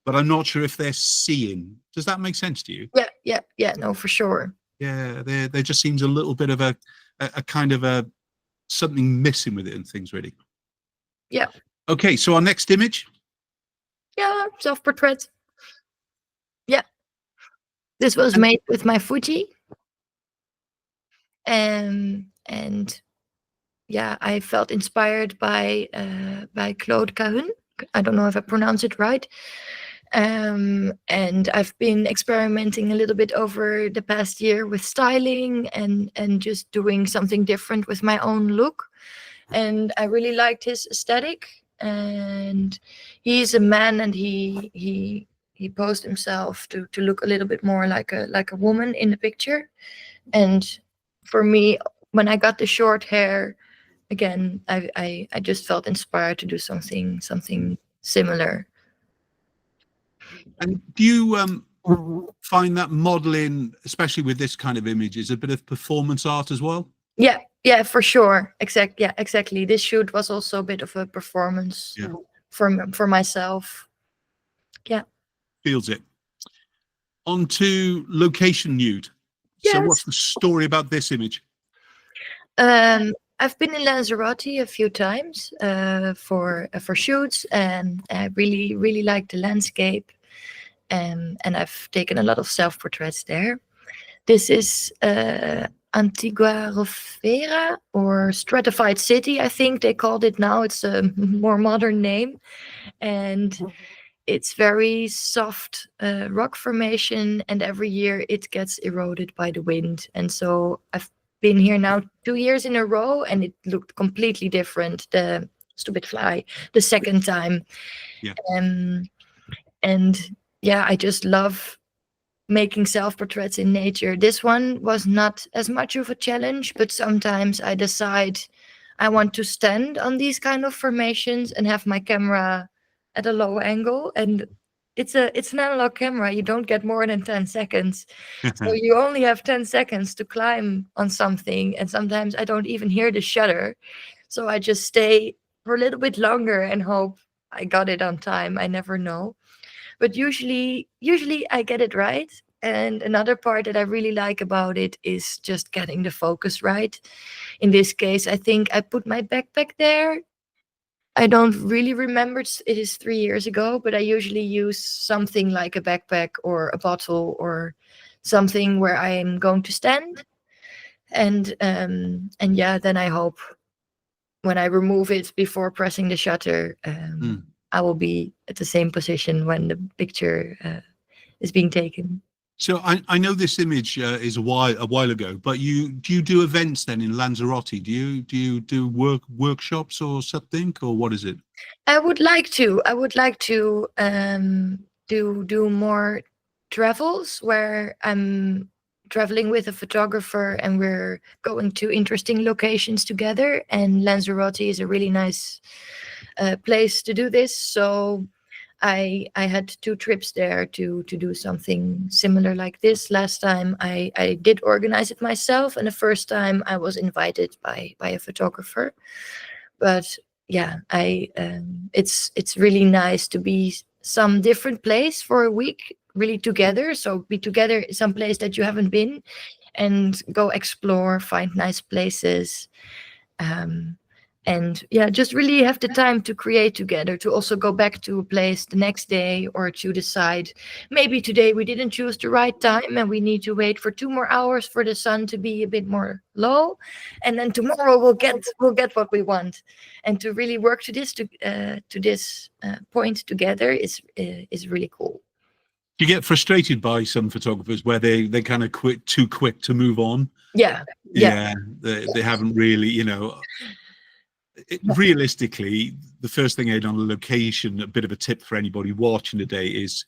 [SPEAKER 1] but I'm not sure if they're seeing. Does that make sense to you?
[SPEAKER 2] Yeah. No, for sure.
[SPEAKER 1] Yeah, there just seems a little bit of a kind of a something missing with it and things really.
[SPEAKER 2] Yeah.
[SPEAKER 1] Okay, so our next image.
[SPEAKER 2] Yeah, self-portrait. Yeah. This was made with my Fuji. And yeah, I felt inspired by Claude Cahun. I don't know if I pronounce it right. And I've been experimenting a little bit over the past year with styling and just doing something different with my own look. And I really liked his aesthetic. And he's a man, and he posed himself to look a little bit more like a woman in the picture. And for me, when I got the short hair, again, I just felt inspired to do something similar.
[SPEAKER 1] And do you find that modeling, especially with this kind of image, is a bit of performance art as well?
[SPEAKER 2] Yeah, for sure. Exactly. This shoot was also a bit of a performance for myself. Yeah.
[SPEAKER 1] Feels it. On to location nude.
[SPEAKER 2] Yes.
[SPEAKER 1] So what's the story about this image?
[SPEAKER 2] I've been in Lanzarote a few times for shoots, and I really like the landscape. And I've taken a lot of self-portraits there. This is Antigua Rofera, or Stratified City, I think they called it now. It's a more modern name. And it's very soft rock formation, and every year it gets eroded by the wind. And so I've been here now 2 years in a row, and it looked completely different. The stupid fly, the second time.
[SPEAKER 1] Yeah.
[SPEAKER 2] And yeah, I just love making self-portraits in nature. This one was not as much of a challenge, but sometimes I decide I want to stand on these kind of formations and have my camera at a low angle. And it's an analog camera. You don't get more than 10 seconds. So you only have 10 seconds to climb on something. And sometimes I don't even hear the shutter. So I just stay for a little bit longer and hope I got it on time. I never know. But usually I get it right. And another part that I really like about it is just getting the focus right. In this case, I think I put my backpack there. I don't really remember. It is 3 years ago, but I usually use something like a backpack or a bottle or something where I am going to stand. And yeah, then I hope when I remove it before pressing the shutter, I will be at the same position when the picture is being taken.
[SPEAKER 1] So I know this image is a while ago, but do you do events then in Lanzarote? Do you do workshops or something, or what is it?
[SPEAKER 2] I would like to do more travels where I'm traveling with a photographer, and we're going to interesting locations together. And Lanzarote is a really nice place to do this. So I had 2 trips there to do something similar like this. Last time I did organize it myself, and the first time I was invited by a photographer. But yeah, it's really nice to be some different place for a week, really together. So be together some place that you haven't been, and go explore, find nice places. And yeah, just really have the time to create together, to also go back to a place the next day, or to decide maybe today we didn't choose the right time and we need to wait for 2 more hours for the sun to be a bit more low, and then tomorrow we'll get what we want. And to really work to this point together is really cool.
[SPEAKER 1] You get frustrated by some photographers where they kind of quit too quick to move on.
[SPEAKER 2] Yeah.
[SPEAKER 1] They haven't really, realistically, the first thing on a location, a bit of a tip for anybody watching today is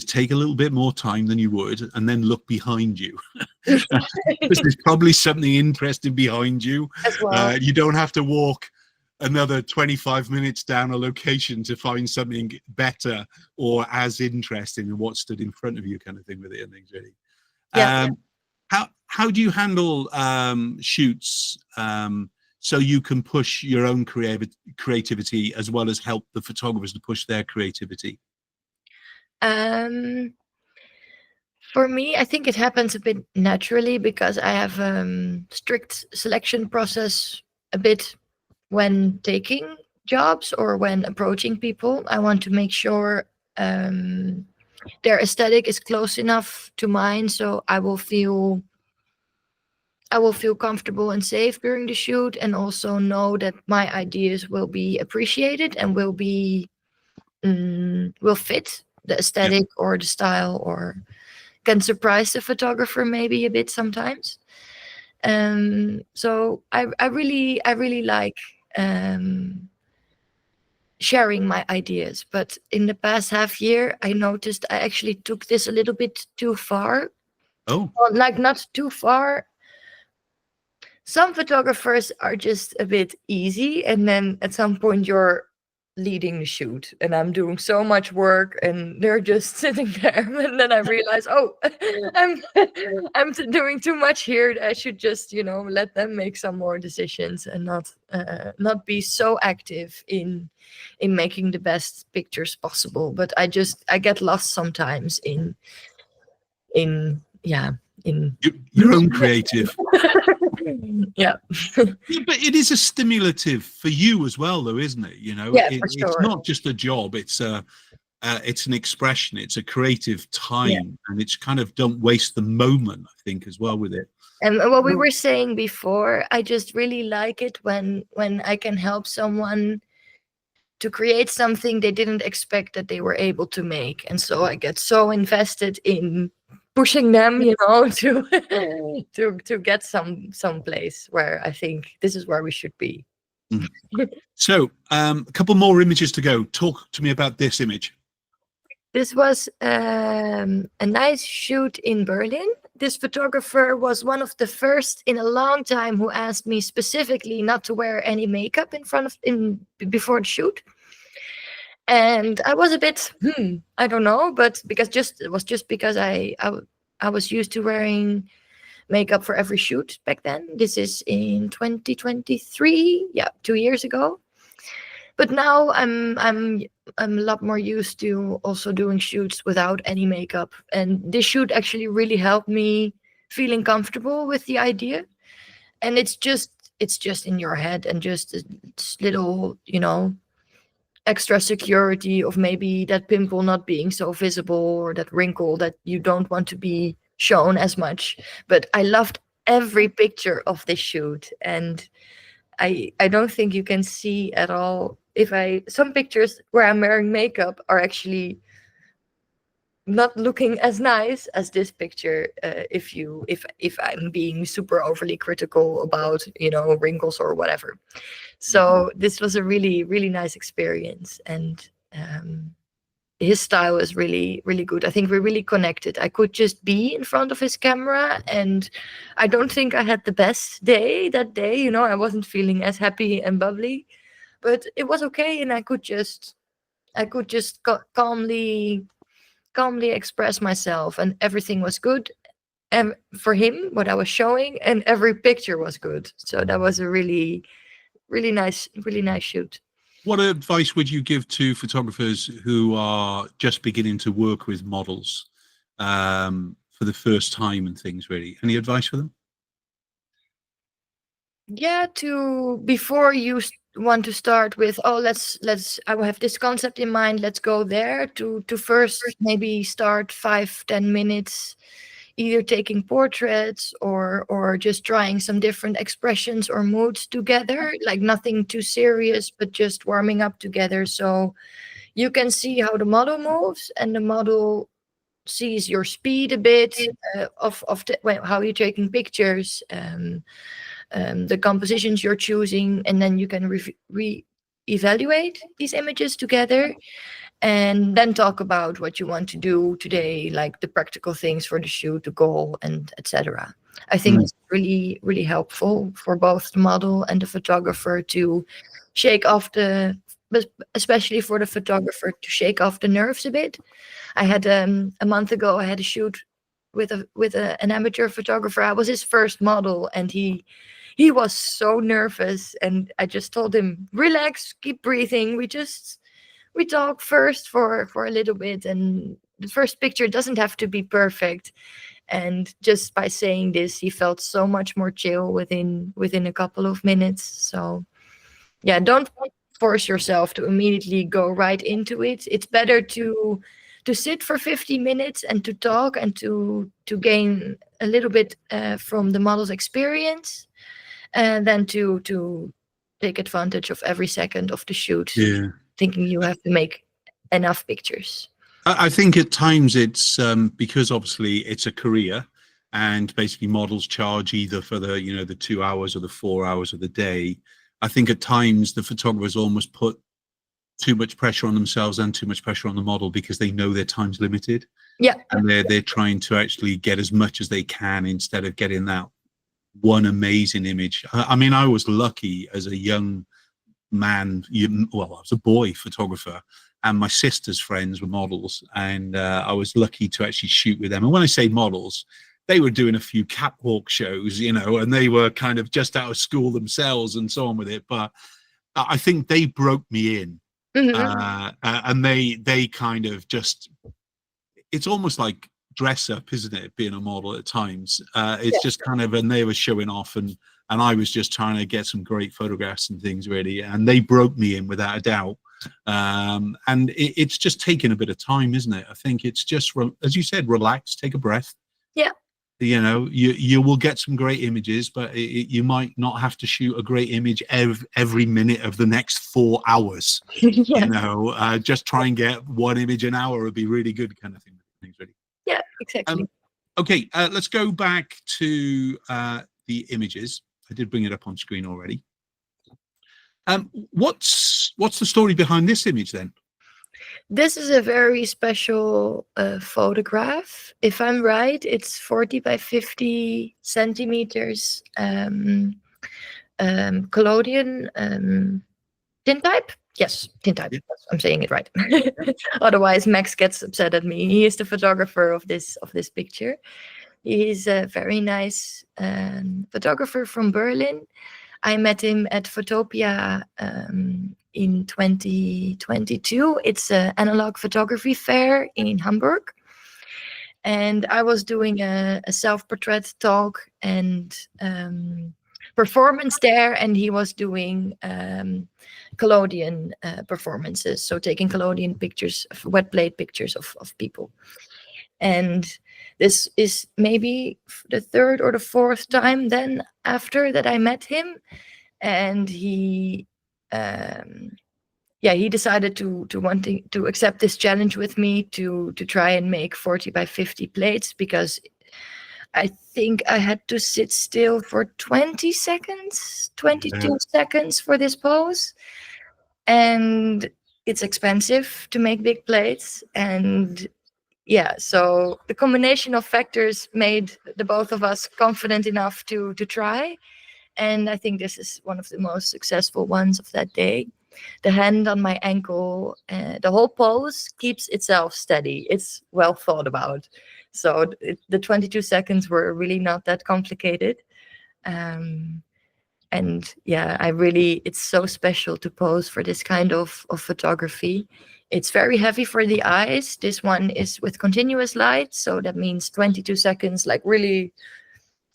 [SPEAKER 1] take a little bit more time than you would, and then look behind you. Because there's probably something interesting behind you.
[SPEAKER 2] As well.
[SPEAKER 1] You don't have to walk another 25 minutes down a location to find something better or as interesting than what stood in front of you, kind of thing with it and things, really.
[SPEAKER 2] Yeah.
[SPEAKER 1] How do you handle shoots so you can push your own creativity as well as help the photographers to push their creativity?
[SPEAKER 2] For me, I think it happens a bit naturally, because I have strict selection process a bit when taking jobs or when approaching people. I want to make sure their aesthetic is close enough to mine, so I will feel comfortable and safe during the shoot, and also know that my ideas will be appreciated and will fit the aesthetic or the style, or can surprise the photographer maybe a bit sometimes. So I really like sharing my ideas. But in the past half year, I noticed I actually took this a little bit too far.
[SPEAKER 1] Oh,
[SPEAKER 2] Well, like, not too far. Some photographers are just a bit easy, and then at some point you're leading the shoot, and I'm doing so much work and they're just sitting there, and then I realize, oh, I'm doing too much here. I should just let them make some more decisions, and not be so active in making the best pictures possible. But I get lost sometimes in
[SPEAKER 1] your own creative.
[SPEAKER 2] Yeah.
[SPEAKER 1] But it is a stimulative for you as well, though, isn't it?
[SPEAKER 2] Yeah, for sure.
[SPEAKER 1] It's not just a job. It's an expression. It's a creative time, and it's kind of, don't waste the moment, I think, as well with it.
[SPEAKER 2] And what we were saying before, I just really like it when I can help someone to create something they didn't expect that they were able to make. And so I get so invested in pushing them, to get some place where I think this is where we should be.
[SPEAKER 1] So a couple more images to go. Talk to me about this image.
[SPEAKER 2] This was a nice shoot in Berlin. This photographer was one of the first in a long time who asked me specifically not to wear any makeup before the shoot. And I was a bit, I don't know, but it was just because I was used to wearing makeup for every shoot back then. This is in 2023, 2 years ago. But now I'm a lot more used to also doing shoots without any makeup. And this shoot actually really helped me feeling comfortable with the idea. And it's just in your head, and just a little, extra security of maybe that pimple not being so visible, or that wrinkle that you don't want to be shown as much. But I loved every picture of this shoot, and I don't think you can see at all some pictures where I'm wearing makeup are actually not looking as nice as this picture, if I'm being super overly critical about wrinkles or whatever. So this was a really, really nice experience. And his style is really, really good. I think we really connected. I could just be in front of his camera, and I don't think I had the best day that day. You know, I wasn't feeling as happy and bubbly, but it was okay, and I could just calmly express myself, and everything was good. And for him, what I was showing, and every picture was good. So that was a really, really nice shoot.
[SPEAKER 1] What advice would you give to photographers who are just beginning to work with models for the first time and things, really? Any advice for them?
[SPEAKER 2] Yeah, to before you want to start with, oh, let's I will have this concept in mind, let's go there, to first maybe start 5-10 minutes either taking portraits or just trying some different expressions or moods together, like nothing too serious, but just warming up together, so you can see how the model moves and the model sees your speed a bit, well, how you're taking pictures, the compositions you're choosing, and then you can re-evaluate these images together, and then talk about what you want to do today, like the practical things for the shoot, the goal, and etc. I think it's really, really helpful for both the model and the photographer to shake off but especially for the photographer to shake off the nerves a bit. I had a month ago, I had a shoot with an amateur photographer. I was his first model, and he was so nervous, and I just told him, relax, keep breathing. We talk first for a little bit, and the first picture doesn't have to be perfect. And just by saying this, he felt so much more chill within a couple of minutes. So yeah, don't force yourself to immediately go right into it. It's better to sit for 50 minutes and to talk and to gain a little bit from the model's experience, and then to take advantage of every second of the shoot, thinking you have to make enough pictures.
[SPEAKER 1] I think at times it's because obviously it's a career, and basically models charge either for the 2 hours or the 4 hours of the day. I think at times the photographers almost put too much pressure on themselves and too much pressure on the model, because they know their time's limited.
[SPEAKER 2] Yeah.
[SPEAKER 1] And they're trying to actually get as much as they can instead of getting that one amazing image. I mean, I was lucky as a young man. Well, I was a boy photographer, and my sister's friends were models, and I was lucky to actually shoot with them. And when I say models, they were doing a few catwalk shows, and they were kind of just out of school themselves and so on with it. But I think they broke me in. And they kind of just, it's almost like dress up, isn't it, being a model at times? It's just kind of, and they were showing off, and I was just trying to get some great photographs and things, really, and they broke me in without a doubt. And it's just taking a bit of time, isn't it? I think it's just, as you said, relax, take a breath.
[SPEAKER 2] Yeah.
[SPEAKER 1] You will get some great images, but you might not have to shoot a great image every minute of the next 4 hours. Just try and get one image an hour would be really good, kind of thing. Really.
[SPEAKER 2] Yeah, exactly.
[SPEAKER 1] Okay, let's go back to the images. I did bring it up on screen already. What's the story behind this image then?
[SPEAKER 2] This is a very special photograph. If I'm right, it's 40 by 50 centimeters collodion tintype. Yes, tintype. Yes, I'm saying it right. Otherwise, Max gets upset at me. He is the photographer of this picture. He is a very nice photographer from Berlin. I met him at Photopia in 2022. It's an analog photography fair in Hamburg. And I was doing a self-portrait talk and performance there, and he was doing collodion performances, so taking collodion pictures, wet plate pictures of people. And this is maybe the third or the fourth time then after that I met him, and he decided to accept this challenge with me to try and make 40 by 50 plates, because I think I had to sit still for 22 seconds for this pose. And it's expensive to make big plates, and yeah, so the combination of factors made the both of us confident enough to try. And I think this is one of the most successful ones of that day. The hand on my ankle, the whole pose keeps itself steady. It's well thought about. So the 22 seconds were really not that complicated. And yeah, it's so special to pose for this kind of photography. It's very heavy for the eyes. This one is with continuous light. So that means 22 seconds, like really,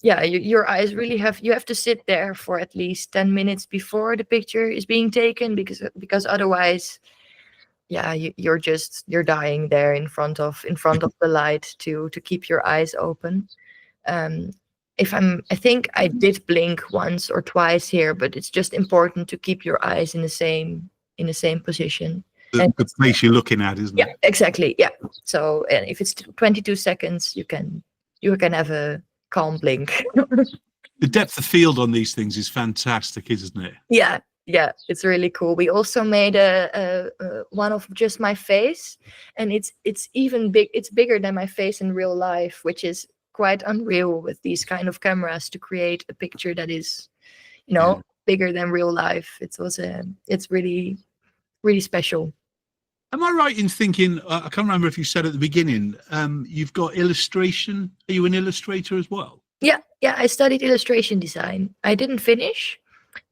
[SPEAKER 2] yeah, your eyes really you have to sit there for at least 10 minutes before the picture is being taken, because otherwise, yeah, you're dying there in front of the light to keep your eyes open. I think I did blink once or twice here, but it's just important to keep your eyes in the same position.
[SPEAKER 1] The place you're looking at, isn't it?
[SPEAKER 2] Yeah, exactly. Yeah. So if it's 22 seconds, you can have a calm blink.
[SPEAKER 1] The depth of field on these things is fantastic, isn't it?
[SPEAKER 2] Yeah, it's really cool. We also made a one of just my face, and it's even big. It's bigger than my face in real life, which is quite unreal with these kind of cameras to create a picture that is, bigger than real life. It's really, really special.
[SPEAKER 1] Am I right in thinking, I can't remember if you said at the beginning, you've got illustration. Are you an illustrator as well?
[SPEAKER 2] Yeah, I studied illustration design. I didn't finish,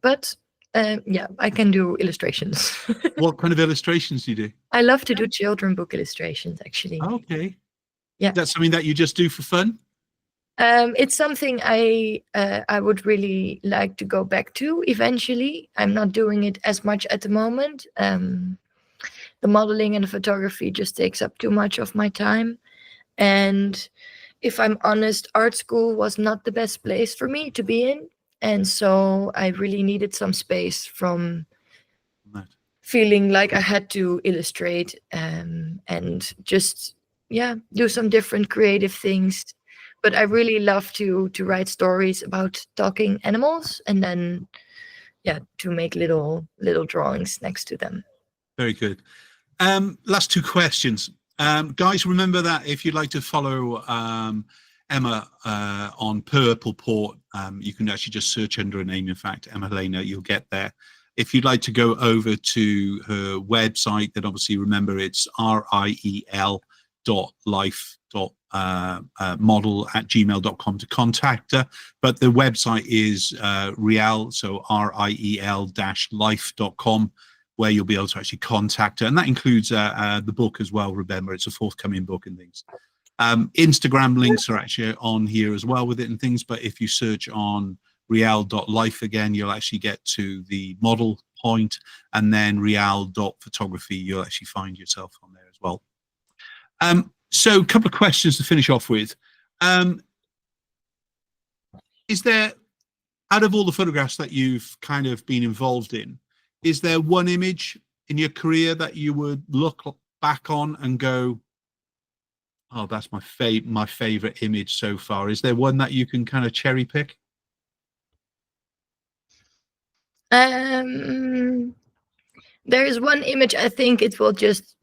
[SPEAKER 2] but yeah, I can do illustrations.
[SPEAKER 1] What kind of illustrations do you do?
[SPEAKER 2] I love to do children book illustrations, actually.
[SPEAKER 1] Okay.
[SPEAKER 2] Yeah.
[SPEAKER 1] That's something that you just do for fun?
[SPEAKER 2] It's something I would really like to go back to eventually. I'm not doing it as much at the moment. The modeling and the photography just takes up too much of my time. And if I'm honest, art school was not the best place for me to be in. And so I really needed some space from feeling like I had to illustrate and just, do some different creative things. But I really love to write stories about talking animals, and then, to make little drawings next to them.
[SPEAKER 1] Very good. Last two questions. Guys, remember that if you'd like to follow Emma on Purple Port, you can actually just search under her name. In fact, Emma Helena, you'll get there. If you'd like to go over to her website, then obviously remember it's riel.life.model@gmail.com to contact her. But the website is riel, so riel-life.com, where you'll be able to actually contact her. And that includes the book as well. Remember, it's a forthcoming book and things. Instagram links are actually on here as well with it and things. But if you search on riel.life again, you'll actually get to the model point, and then riel.photography, you'll actually find yourself on there as well. So a couple of questions to finish off with. Is there, out of all the photographs that you've kind of been involved in, is there one image in your career that you would look back on and go, oh, that's my favorite image so far? Is there one that you can kind of cherry pick?
[SPEAKER 2] There is one image. I think it will just.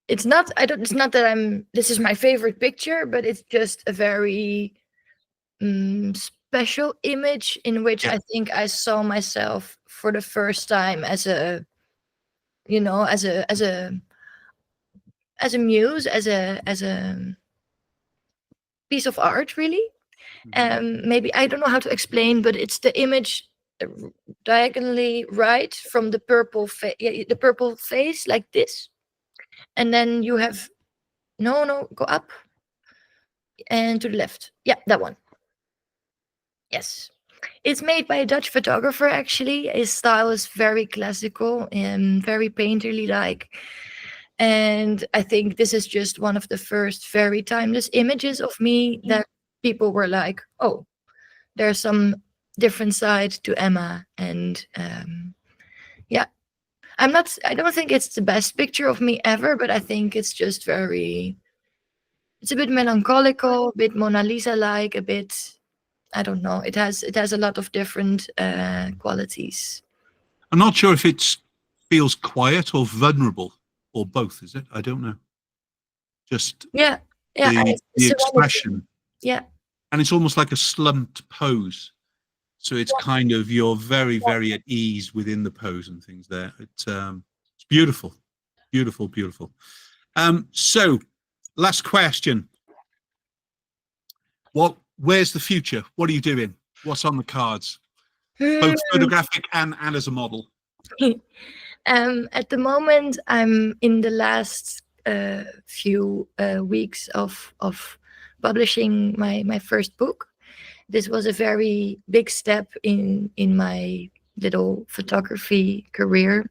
[SPEAKER 2] It's not that this is my favorite picture, but it's just a very special image in which I think I saw myself for the first time as a muse, as a piece of art, really. Maybe I don't know how to explain, but it's the image diagonally right from the purple face, like this. And then you have, go up and to the left. Yeah, that one. Yes. It's made by a Dutch photographer, actually. His style is very classical and very painterly-like. And I think this is just one of the first very timeless images of me that people were like, oh, there's some different side to Emma. And I don't think it's the best picture of me ever, but I think it's just it's a bit melancholical, a bit Mona Lisa-like, a bit, I don't know. It has a lot of different qualities.
[SPEAKER 1] I'm not sure if it's feels quiet or vulnerable, or both, is it? I don't know. Just
[SPEAKER 2] yeah,
[SPEAKER 1] the
[SPEAKER 2] serenity.
[SPEAKER 1] expression.
[SPEAKER 2] Yeah,
[SPEAKER 1] And it's almost like a slumped pose. So it's kind of, you're very,
[SPEAKER 2] yeah.
[SPEAKER 1] very at ease within the pose and things there. It's beautiful, beautiful, beautiful. So last question. Where's the future? What are you doing? What's on the cards? Both photographic and as a model.
[SPEAKER 2] At the moment, I'm in the last few weeks of publishing my first book. This was a very big step in my little photography career.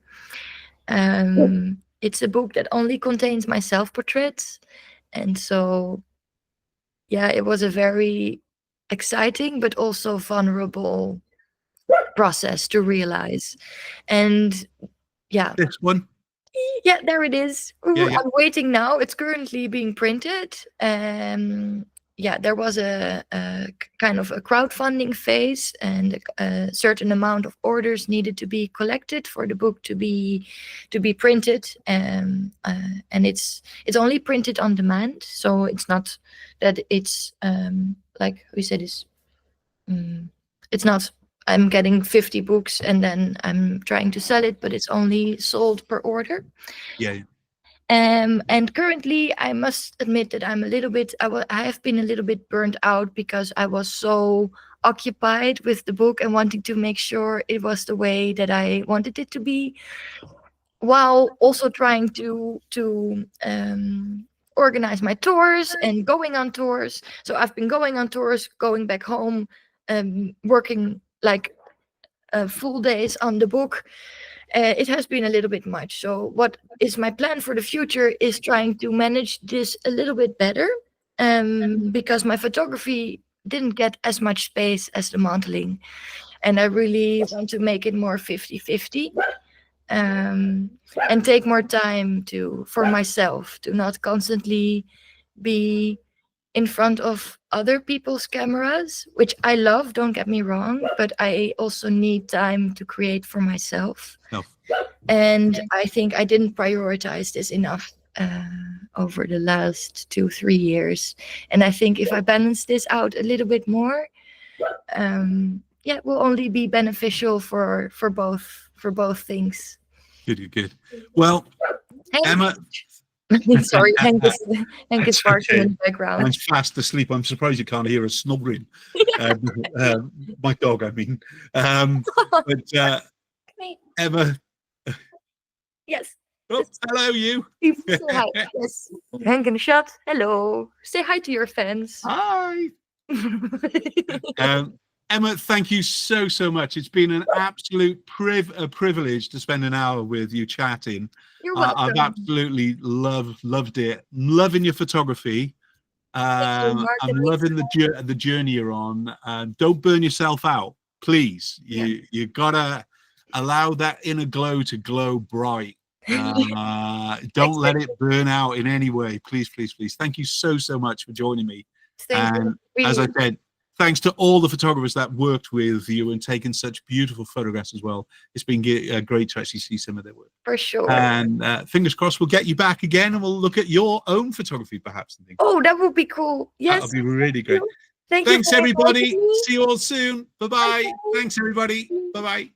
[SPEAKER 2] It's a book that only contains my self-portraits, and so yeah, it was a very exciting but also vulnerable process to realize. And yeah,
[SPEAKER 1] This one.
[SPEAKER 2] yeah, there it is.
[SPEAKER 1] Yeah, yeah.
[SPEAKER 2] I'm waiting now. It's currently being printed. Yeah, there was a kind of a crowdfunding phase, and a certain amount of orders needed to be collected for the book to be printed. And it's only printed on demand, so it's not that it's like we said, it's not I'm getting 50 books and then I'm trying to sell it, but it's only sold per order.
[SPEAKER 1] Yeah.
[SPEAKER 2] And currently, I must admit that I'm a little bit, I have been a little bit burnt out because I was so occupied with the book and wanting to make sure it was the way that I wanted it to be, while also trying to organize my tours and going on tours. So I've been going on tours, going back home, working like full days on the book. It has been a little bit much. So what is my plan for the future is trying to manage this a little bit better, because my photography didn't get as much space as the modeling, and I really want to make it more 50-50, and take more time for myself to not constantly be in front of other people's cameras, which I love, don't get me wrong, but I also need time to create for myself.
[SPEAKER 1] No.
[SPEAKER 2] And I think I didn't prioritize this enough over the last 2-3 years. And I think if I balance this out a little bit more, yeah, it will only be beneficial for both things.
[SPEAKER 1] Good. Well, Emma.
[SPEAKER 2] Sorry, Hank is barking in the background.
[SPEAKER 1] I'm fast asleep. I'm surprised you can't hear us snoring. My dog, I mean. But Emma.
[SPEAKER 2] Yes.
[SPEAKER 1] Oh, hello, you.
[SPEAKER 2] Say hi. Yes. Hank and Shot. Hello. Say hi to your fans.
[SPEAKER 1] Hi. Emma, thank you so much. It's been an absolute privilege to spend an hour with you chatting.
[SPEAKER 2] You're welcome.
[SPEAKER 1] I've absolutely loved it. Loving your photography. I'm loving the journey you're on. Don't burn yourself out, please. You gotta allow that inner glow to glow bright. Don't let it burn out in any way. Please. Thank you so much for joining me. And as I said, thanks to all the photographers that worked with you and taken such beautiful photographs as well. It's been great to actually see some of their work.
[SPEAKER 2] For sure.
[SPEAKER 1] And fingers crossed we'll get you back again and we'll look at your own photography perhaps. And things.
[SPEAKER 2] Oh, that would be cool. Yes.
[SPEAKER 1] That would be really great.
[SPEAKER 2] Thanks
[SPEAKER 1] everybody. See you all soon. Bye-bye. Thanks, everybody. Bye-bye.